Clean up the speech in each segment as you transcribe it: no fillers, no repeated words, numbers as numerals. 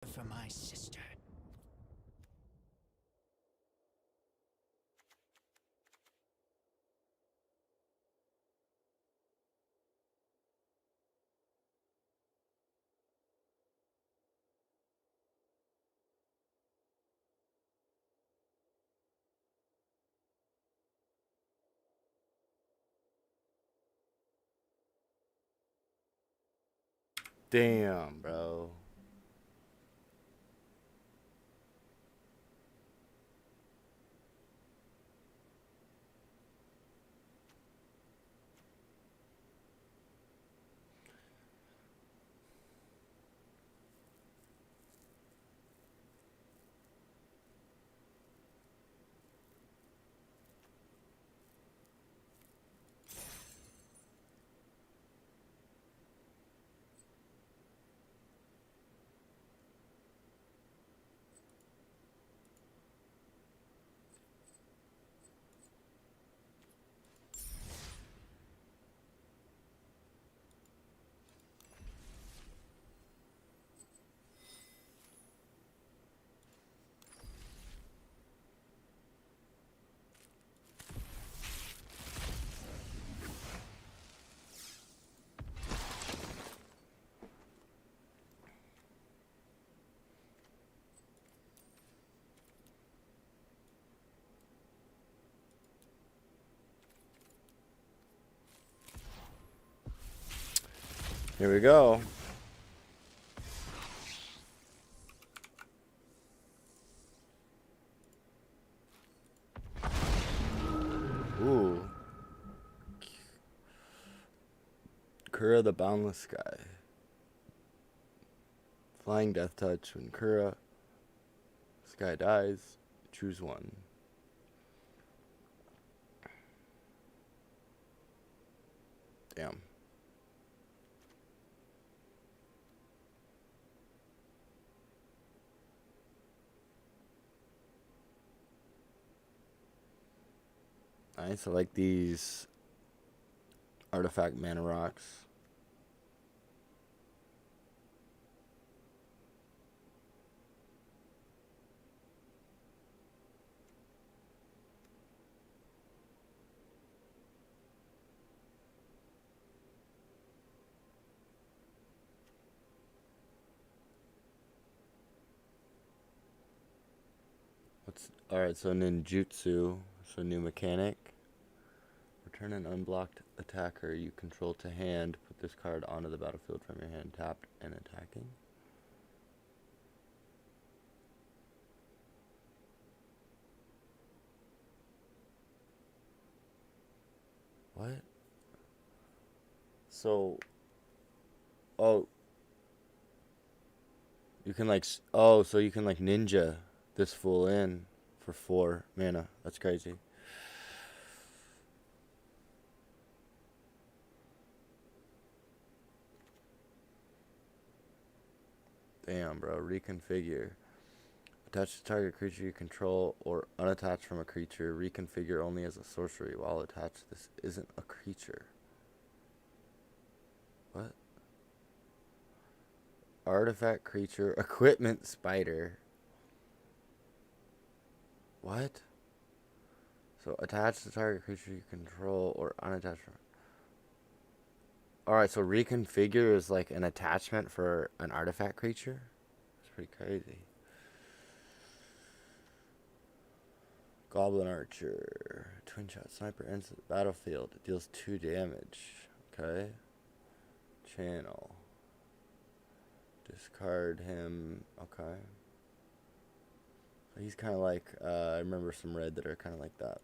For my sister. Damn, bro. Here we go. Ooh. Kura the Boundless Sky. Flying Death Touch. When Kura Sky dies, choose one. Damn. Nice. I like these artifact mana rocks. Alright, so ninjutsu. So new mechanic. Return an unblocked attacker you control to hand. Put this card onto the battlefield from your hand, tapped and attacking. What? So, oh, you can like, oh, so you can like ninja this fool in for 4 mana. That's crazy. Damn, bro. Reconfigure. Attach to target creature you control or unattach from a creature. Reconfigure only as a sorcery. While attached, this isn't a creature. What? Artifact creature. Equipment spider. What? So attach to target creature you control or unattach from. Alright, so reconfigure is like an attachment for an artifact creature? It's pretty crazy. Goblin Archer. Twin shot sniper enters the battlefield. It deals 2 damage. Okay. Channel. Discard him. Okay. He's kind of like, I remember some red that are kind of like that.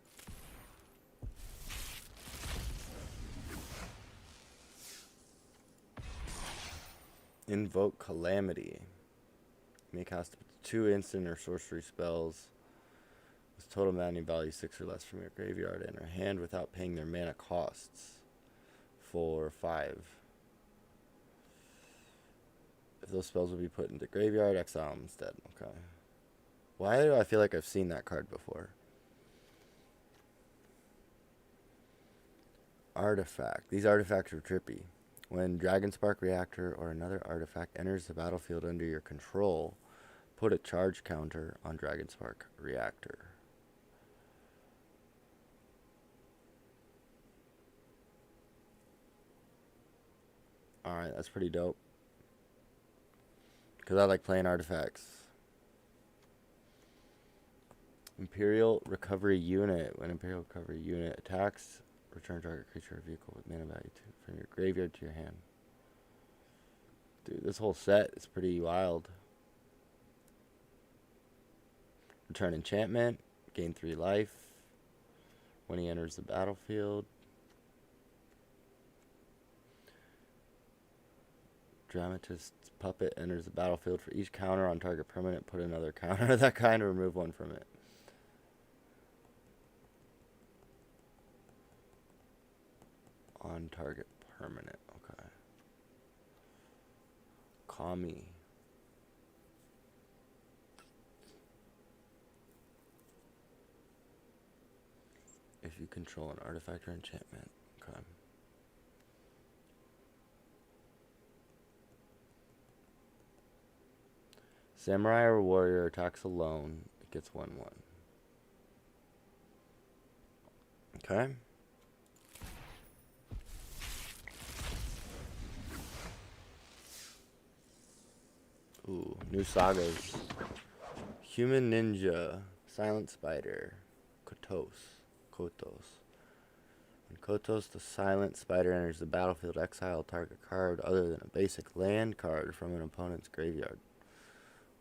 Invoke Calamity. May cast 2 instant or sorcery spells with total mana value 6 or less from your graveyard and or hand without paying their mana costs. For 5. If those spells will be put into graveyard, exile them instead. Okay. Why do I feel like I've seen that card before? Artifact. These artifacts are trippy. When Dragonspark Reactor or another artifact enters the battlefield under your control, Put a charge counter on Dragonspark Reactor. Alright, that's pretty dope. Because I like playing artifacts. Imperial Recovery Unit. When Imperial Recovery Unit attacks, return target creature or vehicle with mana value 2 from your graveyard to your hand. Dude, this whole set is pretty wild. Return enchantment. Gain 3 life. When he enters the battlefield. Dramatist's Puppet enters the battlefield. For each counter on target permanent, put another counter of that kind or remove one from it. On target permanent. Okay. Kami. If you control an artifact or enchantment. Okay. Samurai or warrior attacks alone. It gets 1/1. Okay. Ooh, new sagas. Human Ninja. Silent Spider. Kotos. When Kotos the Silent Spider enters the battlefield, exile target card other than a basic land card from an opponent's graveyard.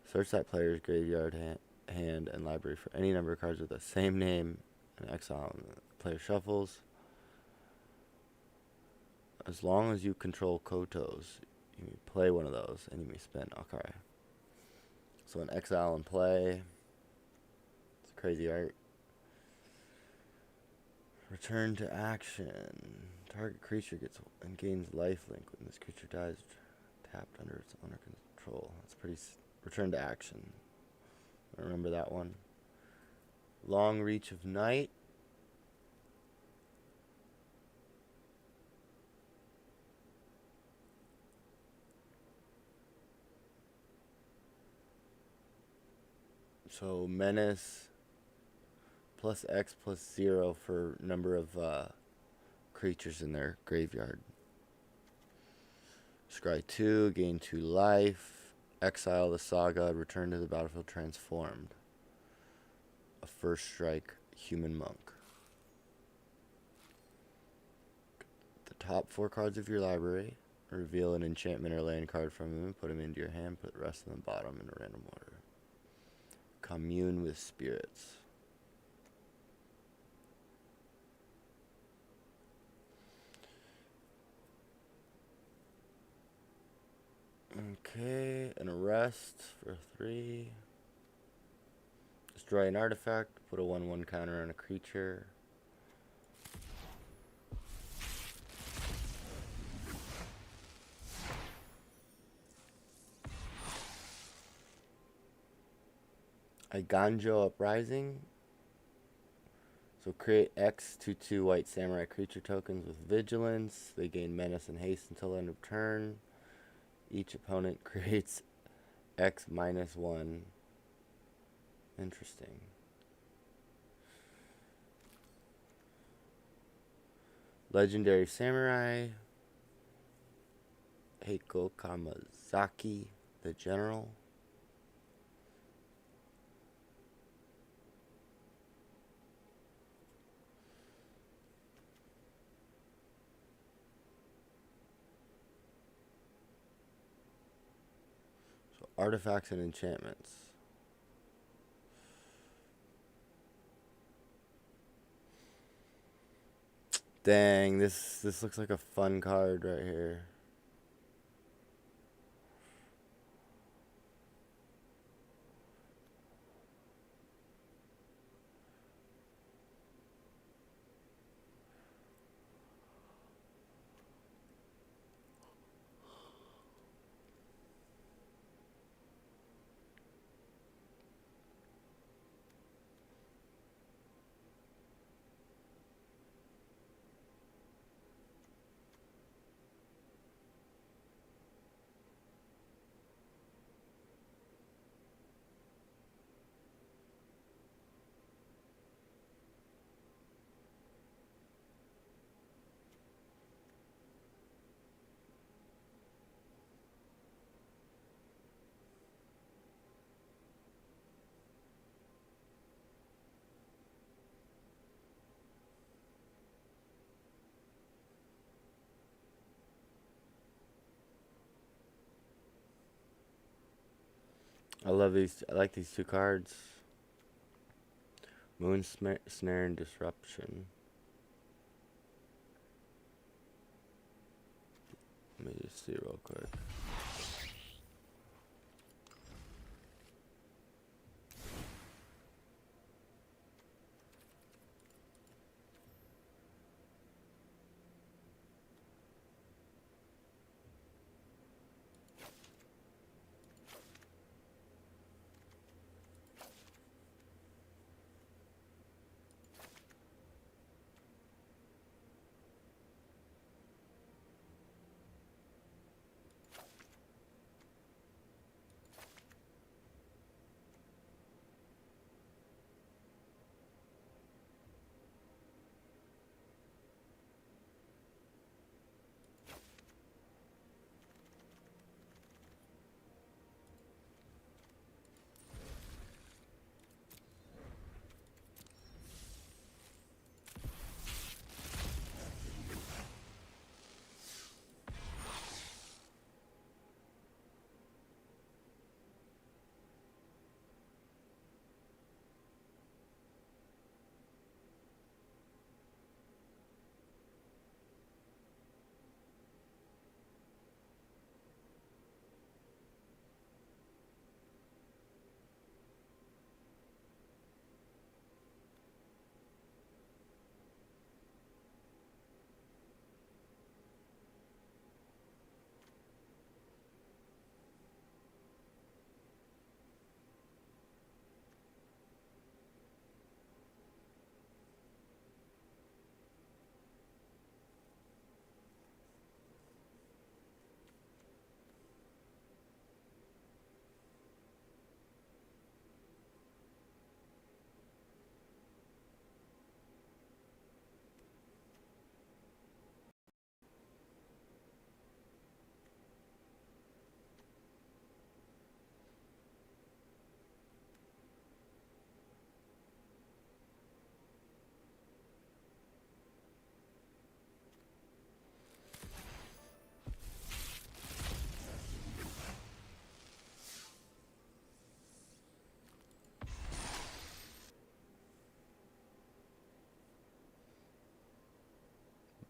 Search that player's graveyard, hand, and library for any number of cards with the same name and exile them. The player shuffles. As long as you control Kotos, you may play one of those and you may spend. Okay. So an exile and play. It's crazy art. Return to action. Target creature gets and gains lifelink when this creature dies. Tapped under its owner control. That's pretty. Return to action. I remember that one. Long Reach of Night. So Menace plus X plus 0 for number of creatures in their graveyard. Scry 2, gain 2 life. Exile the Saga, return to the battlefield transformed. A first strike human monk. The top 4 cards of your library. Reveal an enchantment or land card from them. Put them into your hand. Put the rest in the bottom in a random order. Commune with spirits. Okay, an arrest for 3. Destroy an artifact. Put a 1/1 counter on a creature. A Ganjo Uprising. So create X 2/2 white samurai creature tokens with vigilance. They gain menace and haste until end of turn. Each opponent creates X -1. Interesting. Legendary Samurai. Heiko Kamazaki, the General. So artifacts and enchantments. Dang, this looks like a fun card right here. I love these. I like these two cards. Moon Snare and Disruption. Let me just see real quick.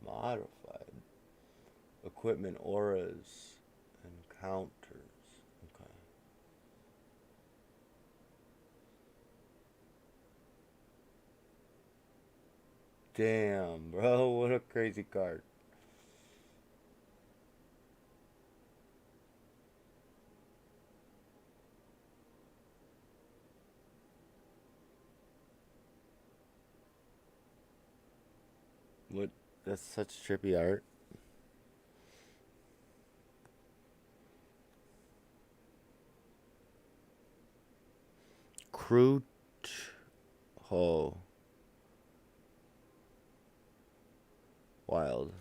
Modified. Equipment auras and counters. Okay. Damn, bro. What a crazy card. What? That's such trippy art. Crude. Oh. Wild.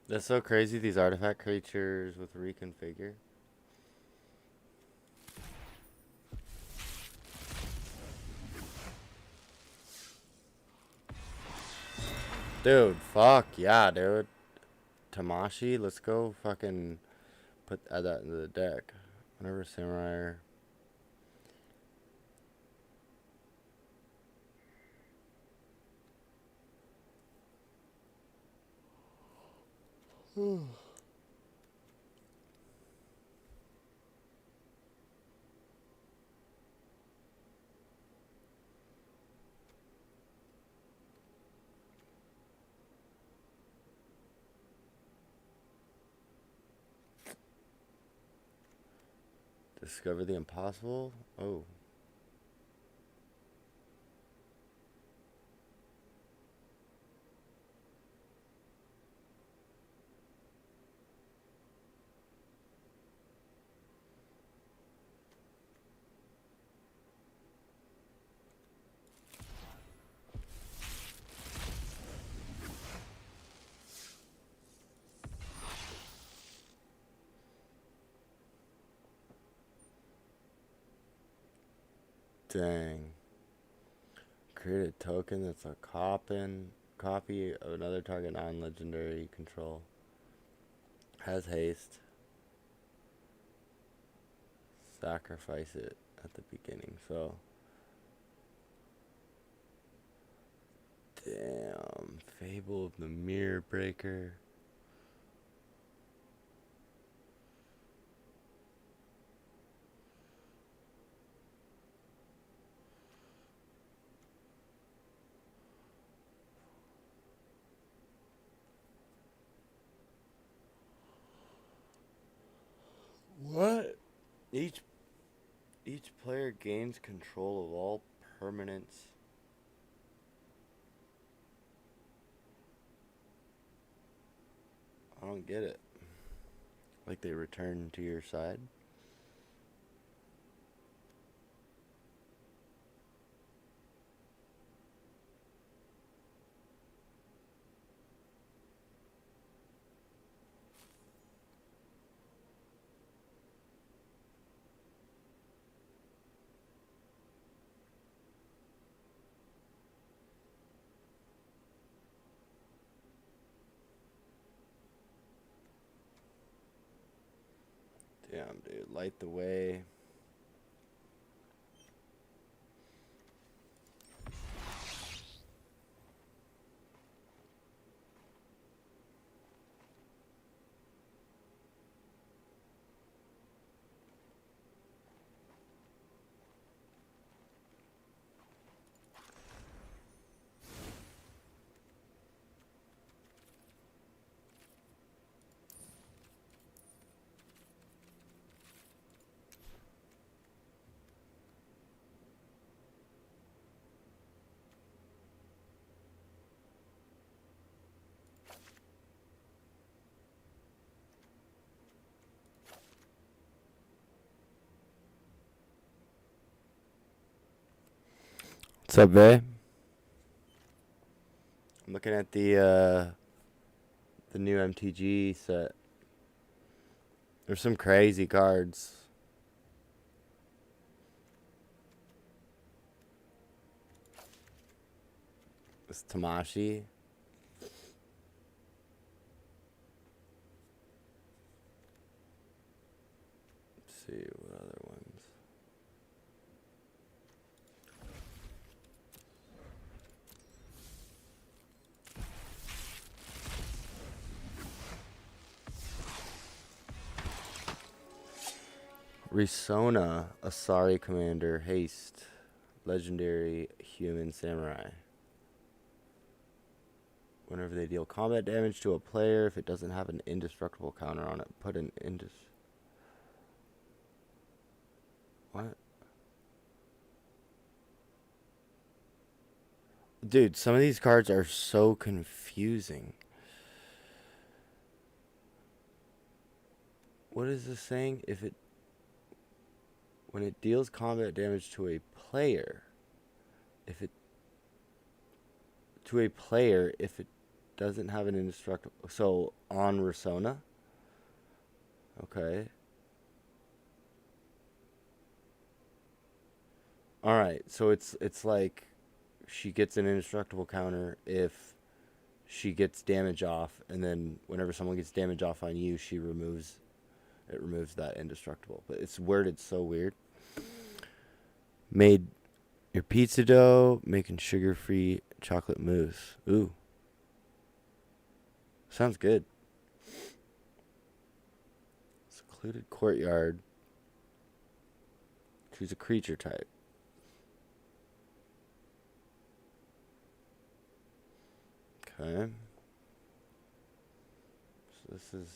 That's so crazy, these artifact creatures with reconfigure. Dude, fuck yeah, dude. Tamashi, let's go fucking add that into the deck. Whenever Samurai. Discover the impossible? Oh. Dang. Create a token that's a copy of another target non-legendary you control. Has haste. Sacrifice it at the beginning. So, damn. Fable of the Mirror Breaker. What? Each each player gains control of all permanents. I don't get it. Like they return to your side? Damn, dude. Light the way. What's up, babe? I'm looking at the new MTG set. There's some crazy cards. This Tamashi. Let's see what other ones. Risona, Asari Commander, Haste, Legendary Human Samurai. Whenever they deal combat damage to a player, if it doesn't have an indestructible counter on it, put an What? Dude, some of these cards are so confusing. What is this saying? When it deals combat damage to a player, if it doesn't have an indestructible. So on Resona. Okay. All right. So it's like she gets an indestructible counter if she gets damage off, and then whenever someone gets damage off on you, it removes that indestructible. But it's worded so weird. Made your pizza dough, making sugar-free chocolate mousse. Ooh. Sounds good. Secluded courtyard. Choose a creature type. Okay. So this is...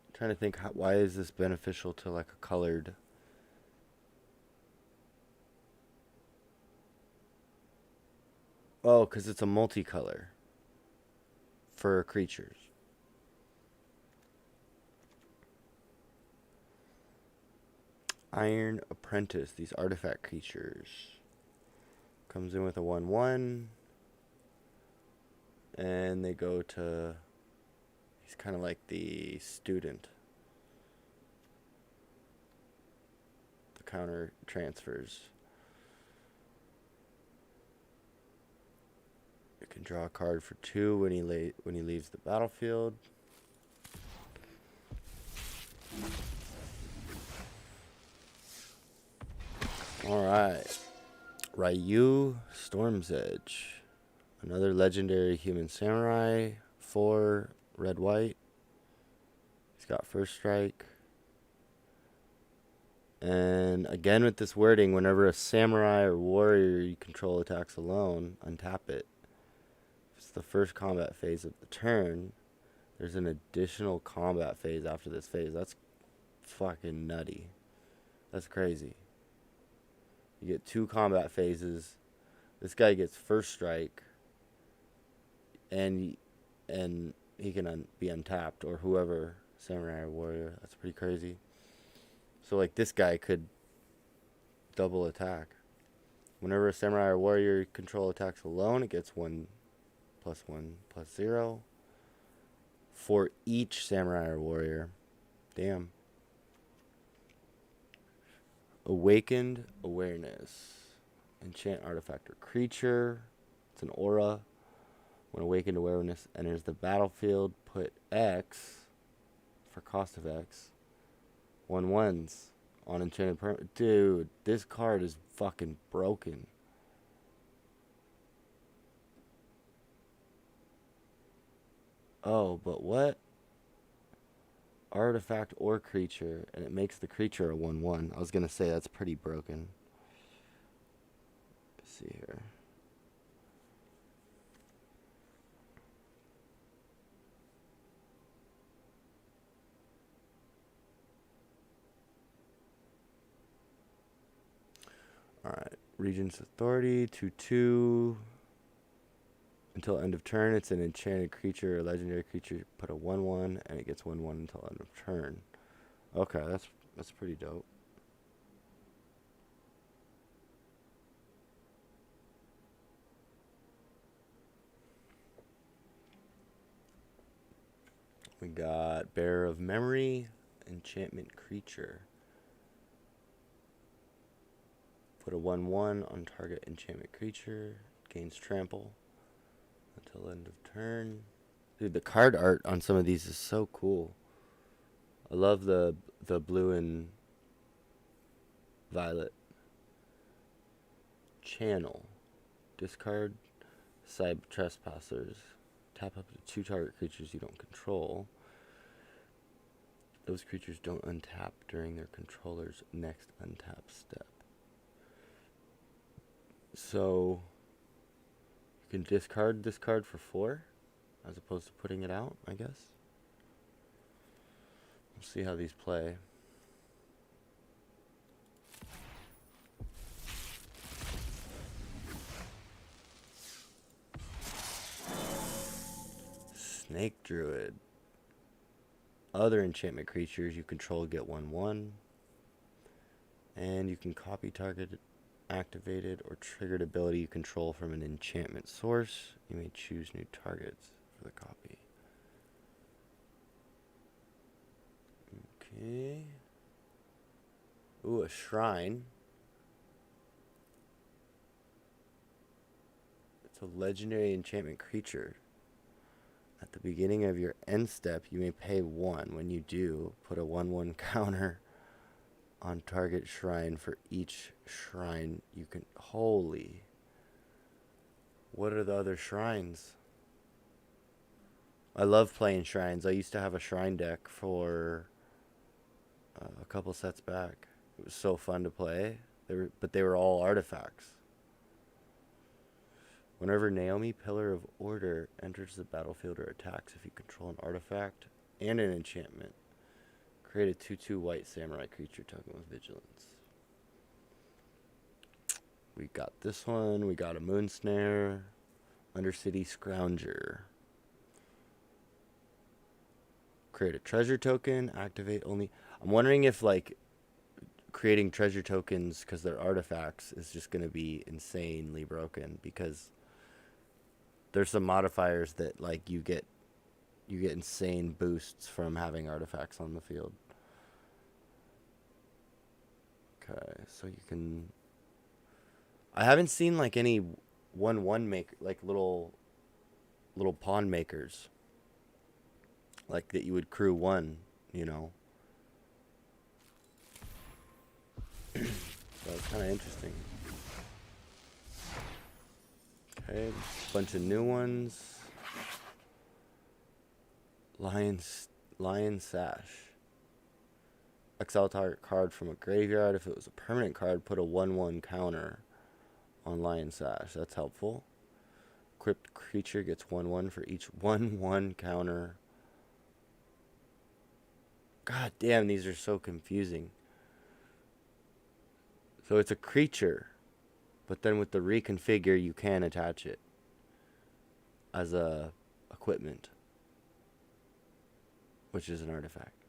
I'm trying to think, why is this beneficial to like a colored... Oh, because it's a multicolor for creatures. Iron Apprentice, these artifact creatures. Comes in with a 1/1. And they go to... He's kind of like the student. The counter transfers. You can draw a card for 2 when he leaves the battlefield. Alright. Ryu Storm's Edge. Another legendary human samurai. 4 red white. He's got first strike. And again with this wording, whenever a samurai or warrior you control attacks alone, untap it. If it's the first combat phase of the turn, there's an additional combat phase after this phase. That's fucking nutty. That's crazy. You get 2 combat phases. This guy gets first strike, and he can be untapped, or whoever, samurai or warrior. That's pretty crazy. So like this guy could double attack. Whenever a samurai or warrior control attacks alone, it gets 1+1+0 for each samurai or warrior. Damn. Awakened Awareness. Enchant artifact or creature. It's an aura. When Awakened Awareness enters the battlefield, put X, for cost of X, 1/1s on enchanted permanent. Dude, this card is fucking broken. Oh, but what? Artifact or creature, and it makes the creature a 1/1. I was gonna say that's pretty broken. Let's see here. Alright. Regent's Authority, 2/2. Until end of turn, it's an enchanted creature or legendary creature. Put a 1/1, and it gets 1/1 until end of turn. Okay, that's pretty dope. We got Bearer of Memory, enchantment creature. Put a 1/1 on target enchantment creature. Gains trample until end of turn. Dude, the card art on some of these is so cool. I love the blue and violet. Channel. Discard side trespassers. Tap up to 2 target creatures you don't control. Those creatures don't untap during their controller's next untap step. So you can discard this card for 4 as opposed to putting it out, I guess. We'll see how these play. Snake Druid. Other enchantment creatures you control get 1/1. And you can copy target activated or triggered ability you control from an enchantment source. You may choose new targets for the copy. Okay. Ooh, a shrine. It's a legendary enchantment creature. At the beginning of your end step, you may pay 1. When you do, put a 1/1 counter on target shrine for each shrine you can. Holy. What are the other shrines? I love playing shrines. I used to have a shrine deck for a couple sets back. It was so fun to play. But they were all artifacts. Whenever Naomi, Pillar of Order, enters the battlefield or attacks, if you control an artifact and an enchantment, create a 2/2 white samurai creature token with vigilance. We got this one. We got a Moon Snare. Undercity Scrounger. Create a treasure token. Activate only. I'm wondering if, like, creating treasure tokens because they're artifacts is just going to be insanely broken, because there's some modifiers that, like, you get insane boosts from having artifacts on the field. Okay, so you can. I haven't seen, like, any 1/1 make, like, little pawn makers, like, that you would crew 1, you know. So it's kind of interesting. Okay, bunch of new ones. Lion Sash. Exile target card from a graveyard. If it was a permanent card, put a 1/1 counter on Lion Sash. That's helpful. Equipped creature gets 1/1 for each 1/1 counter. God damn, these are so confusing. So it's a creature, but then with the reconfigure, you can attach it as a equipment, which is an artifact.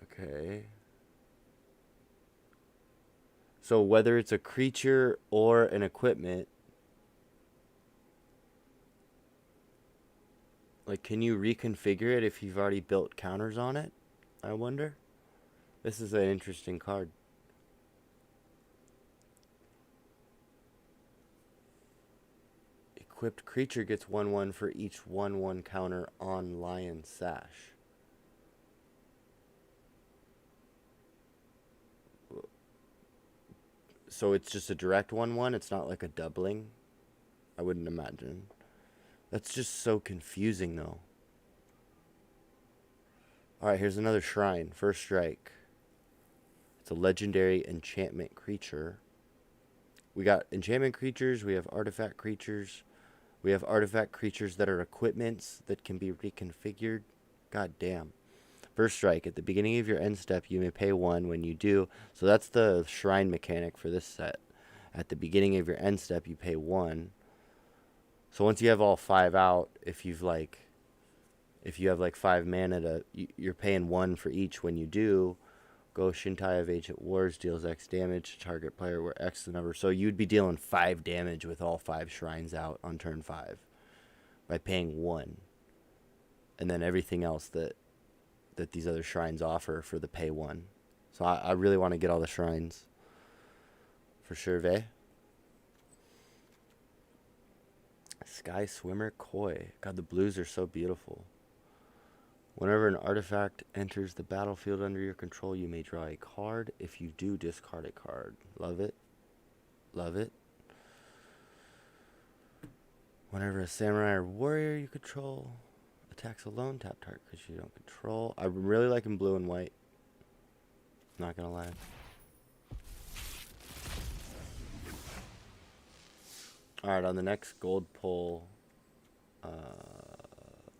Okay. So whether it's a creature or an equipment, like, can you reconfigure it if you've already built counters on it? I wonder. This is an interesting card. Equipped creature gets 1/1 for each 1/1 counter on Lion Sash. So it's just a direct 1/1? It's not like a doubling? I wouldn't imagine. That's just so confusing, though. Alright, here's another shrine. First strike. It's a legendary enchantment creature. We got enchantment creatures. We have artifact creatures. We have artifact creatures that are equipments that can be reconfigured. God damn. First strike. At the beginning of your end step, you may pay 1. When you do, so that's the shrine mechanic for this set. At the beginning of your end step, you pay 1. So once you have all 5 out, if you have like 5 mana, you're paying 1 for each. When you do, go Shintai of Ancient Wars, deals X damage to target player, where X the number. So you'd be dealing 5 damage with all 5 shrines out on turn 5 by paying 1. And then everything else that these other shrines offer for the pay 1. So I really want to get all the shrines. For sure, Vey. Sky Swimmer Koi. God, the blues are so beautiful. Whenever an artifact enters the battlefield under your control, you may draw a card. If you do, discard a card. Love it. Love it. Whenever a samurai or warrior you control attacks alone, tap target because you don't control. I'm really liking blue and white. Not gonna lie. Alright, on the next gold pull,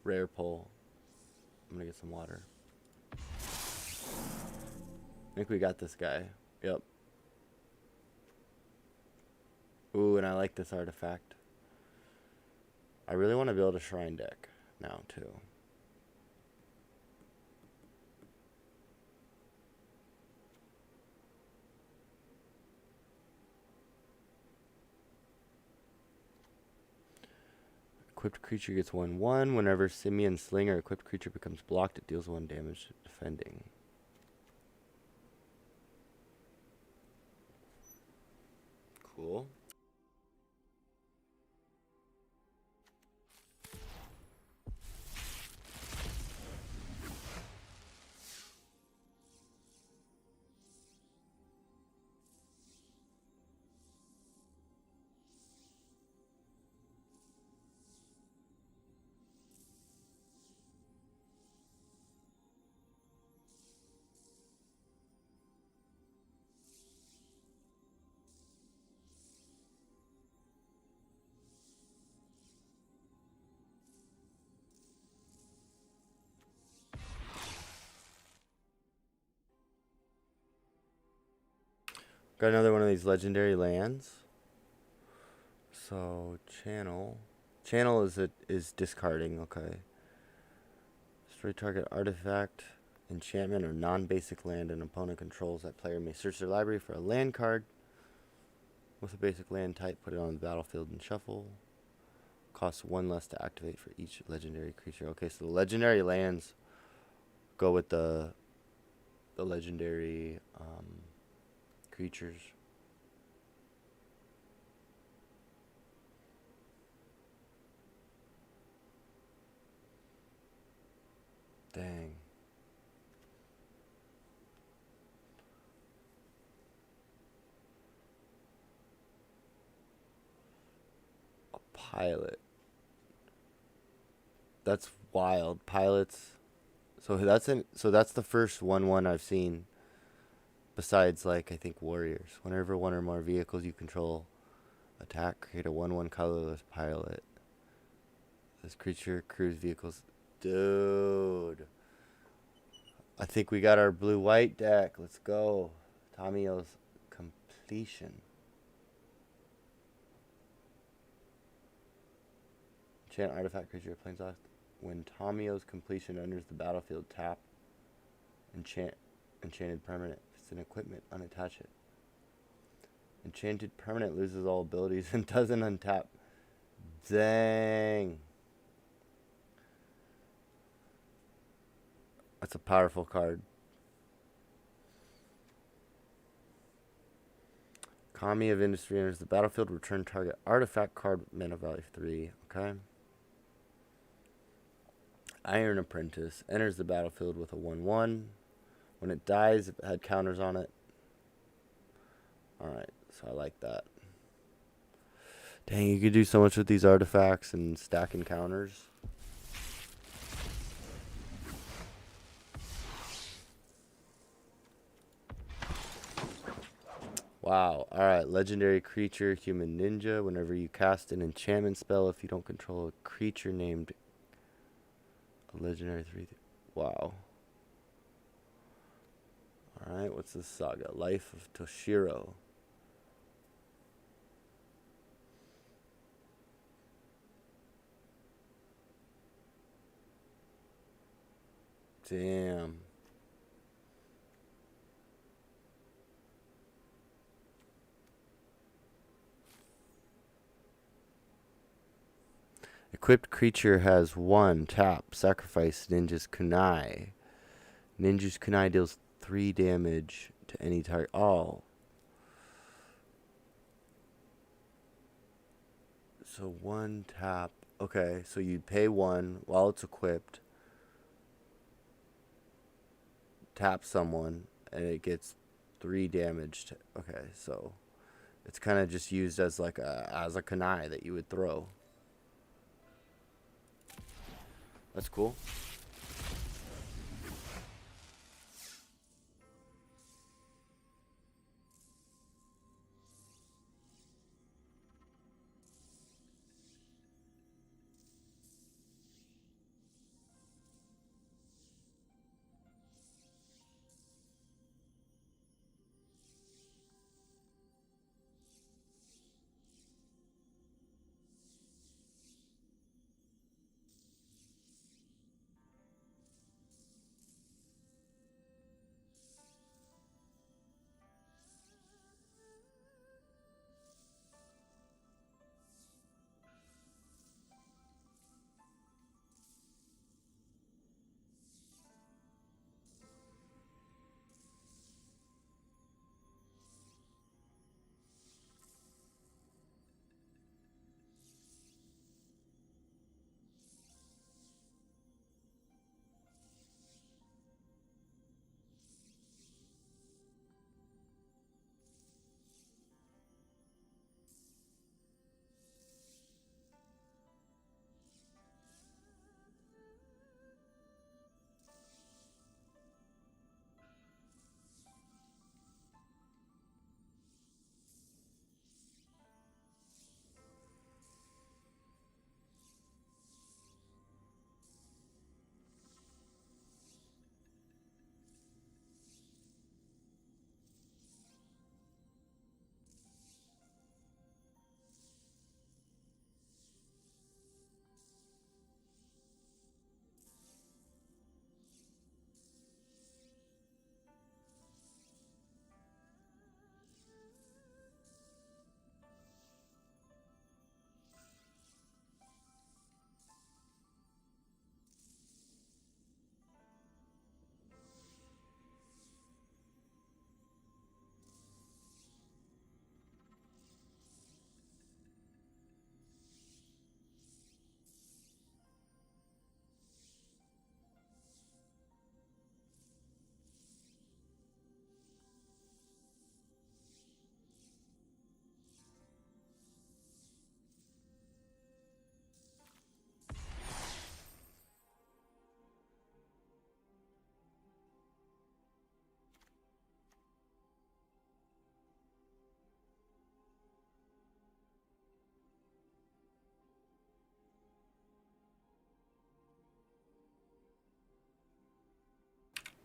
rare pull, I'm gonna get some water. I think we got this guy. Yep. Ooh, and I like this artifact. I really want to build a shrine deck now, too. Equipped creature gets 1/1. Whenever Simian Slinger equipped creature becomes blocked, it deals 1 damage defending. Cool. Got another one of these legendary lands. So channel is discarding. Okay. Destroy target artifact, enchantment, or non-basic land an opponent controls. That player may search their library for a land card with a basic land type. Put it on the battlefield and shuffle. Costs 1 less to activate for each legendary creature. Okay, so the legendary lands go with the legendary creatures. Dang. A pilot. That's wild. Pilots. So that's the first 1/1 I've seen. Besides, like, I think warriors. Whenever one or more vehicles you control attack, create a 1/1 colorless pilot. This creature crews vehicles. Dude. I think we got our blue-white deck. Let's go. Tamio's completion. Enchant artifact creature planeswalker. When Tamio's completion enters the battlefield, tap enchanted permanent. If it's an equipment, unattach it. Enchanted permanent loses all abilities and doesn't untap. Dang. That's a powerful card. Kami of Industry enters the battlefield. Return target artifact card, mana value 3. Okay. Iron Apprentice enters the battlefield with a 1/1. When it dies, it had counters on it. Alright, so I like that. Dang, you could do so much with these artifacts and stacking counters. Wow. Alright, legendary creature, human ninja. Whenever you cast an enchantment spell, if you don't control a creature named a legendary 3. Wow. Alright, what's this saga? Life of Toshiro. Damn. Equipped creature has 1 tap. Sacrifice Ninja's Kunai. Ninja's Kunai deals 3 damage to any target. Oh. So 1 tap. Okay, so you'd pay 1 while it's equipped. Tap someone, and it gets 3 damage to, okay, so it's kind of just used as like a kunai that you would throw. That's cool.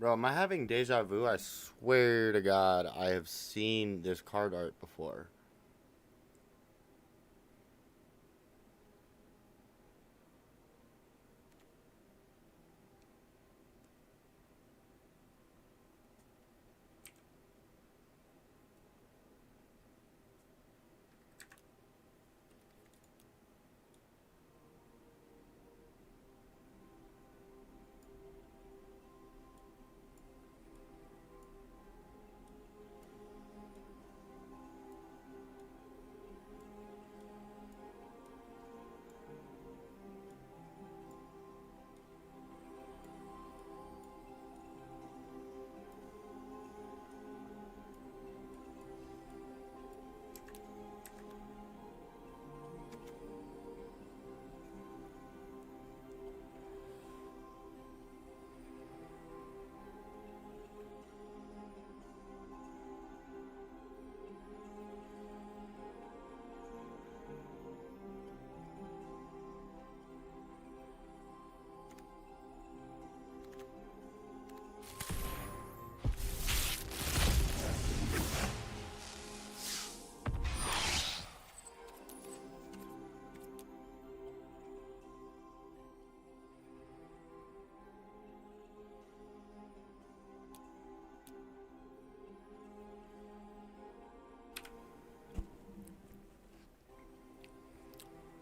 Bro, am I having deja vu? I swear to God, I have seen this card art before.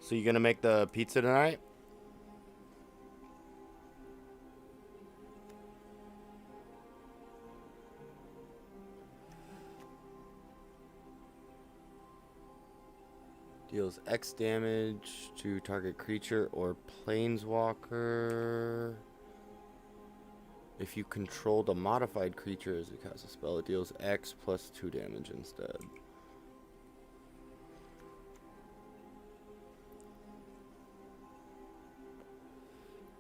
So you gonna make the pizza tonight? Deals X damage to target creature or planeswalker. If you controlled a modified creature as it casts a spell, it deals X plus 2 damage instead.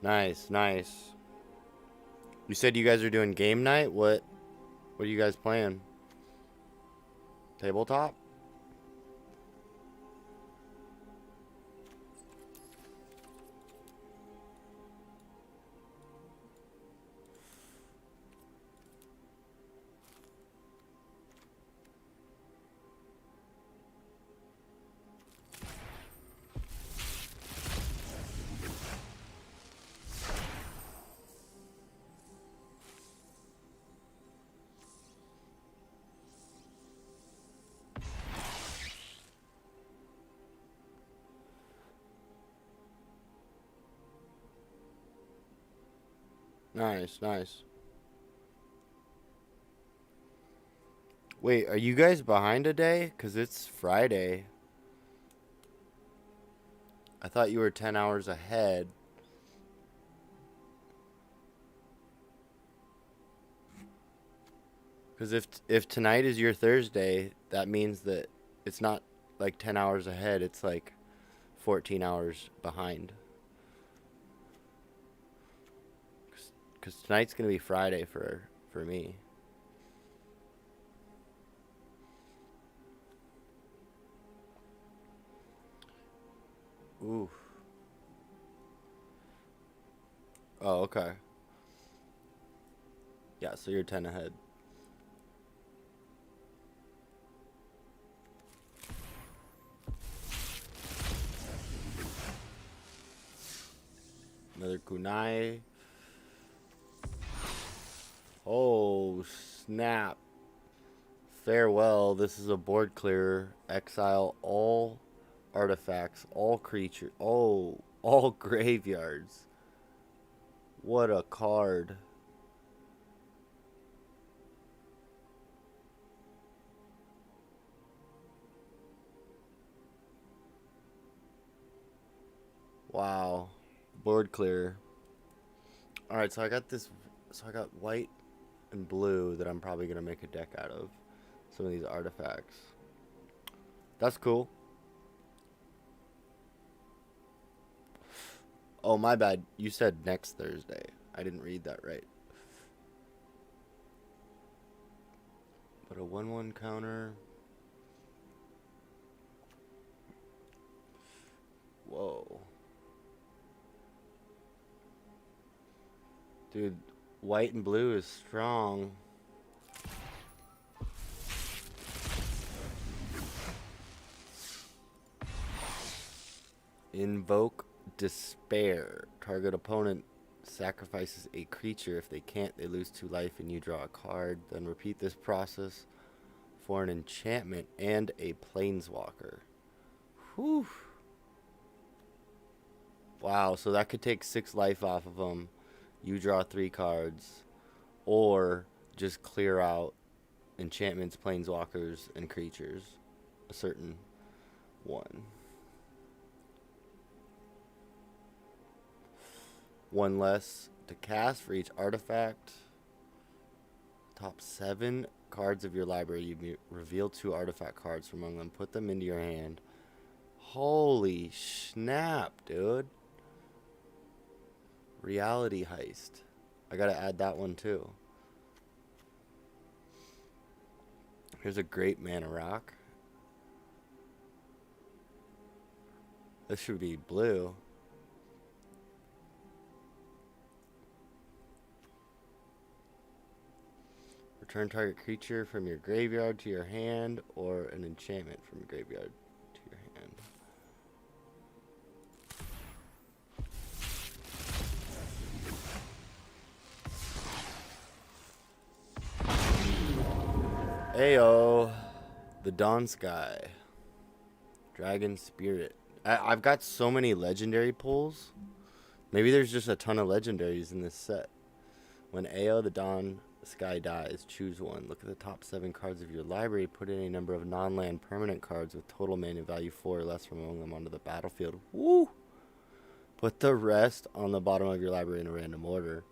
Nice, nice. You said you guys are doing game night? What are you guys playing? Tabletop? Nice, nice. Wait, are you guys behind a day? Because it's Friday. I thought you were 10 hours ahead. Because if tonight is your Thursday, that means that it's not like 10 hours ahead. It's like 14 hours behind. Because tonight's going to be Friday for me. Ooh. Oh, okay. Yeah, so you're 10 ahead. Another kunai. Oh, snap. Farewell. This is a board clearer. Exile all artifacts, all creatures. Oh, all graveyards. What a card. Wow. Board clear. Alright, so I got this. So I got white and blue that I'm probably going to make a deck out of. Some of these artifacts. That's cool. Oh, my bad. You said next Thursday. I didn't read that right. But a 1/1 counter. Whoa. Dude, White and blue is strong. Invoke Despair. Target opponent sacrifices a creature. If they can't, they lose 2 life and you draw a card. Then repeat this process for an enchantment and a planeswalker. Whew. Wow, so that could take 6 life off of them. You draw 3 cards. Or just clear out enchantments, planeswalkers, and creatures. A certain one. 1 less to cast for each artifact. Top 7 cards of your library. You reveal 2 artifact cards from among them. Put them into your hand. Holy snap, dude. Reality Heist. I gotta add that one too. Here's a great mana rock. This should be blue. Return target creature from your graveyard to your hand, or an enchantment from your graveyard to your hand. Ayo, the Dawn Sky. Dragon Spirit. I've got so many legendary pulls. Maybe there's just a ton of legendaries in this set. When Ayo, the Dawn Sky dies, choose one. Look at the top 7 cards of your library. Put in a number of non-land permanent cards with total mana value 4 or less from among them onto the battlefield. Woo! Put the rest on the bottom of your library in a random order.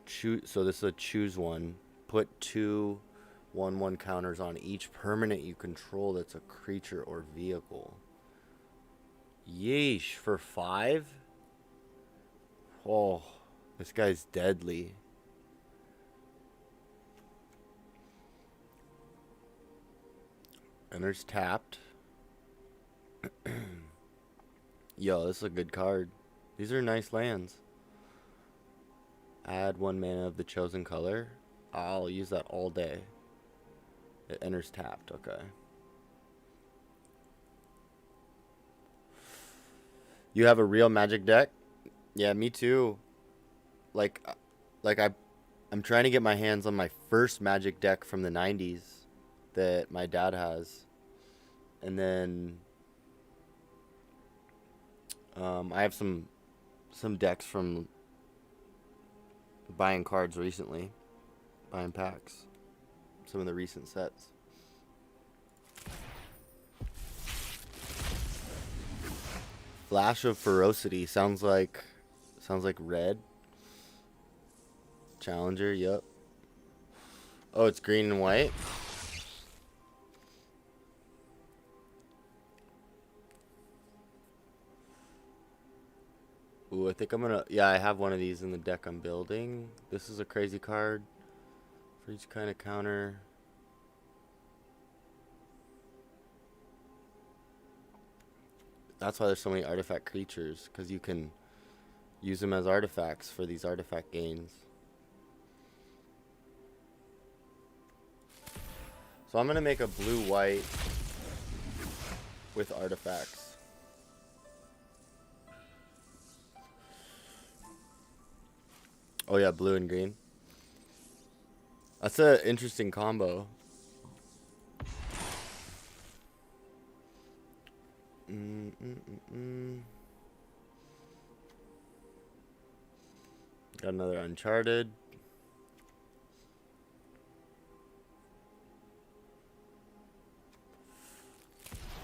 So this is a choose one. Put 2 1/1 counters on each permanent you control that's a creature or vehicle. Yeesh, for 5? Oh, this guy's deadly. Enters tapped. Yo, this is a good card. These are nice lands. Add 1 mana of the chosen color. I'll use that all day. It enters tapped, okay. You have a real Magic deck? Yeah, me too. Like I'm trying to get my hands on my first Magic deck from the 90s that my dad has. And then I have some decks from buying cards recently. Buying packs. Some of the recent sets. Flash of Ferocity sounds like red. Challenger, yep. Oh, it's green and white. Ooh, I think I'm gonna... Yeah, I have one of these in the deck I'm building. This is a crazy card. For each kind of counter. That's why there's so many artifact creatures. Because you can use them as artifacts for these artifact gains. So I'm going to make a blue-white with artifacts. Oh yeah, blue and green. That's an interesting combo. Got another Uncharted.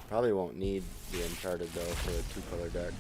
Probably won't need the Uncharted though for a 2-color deck.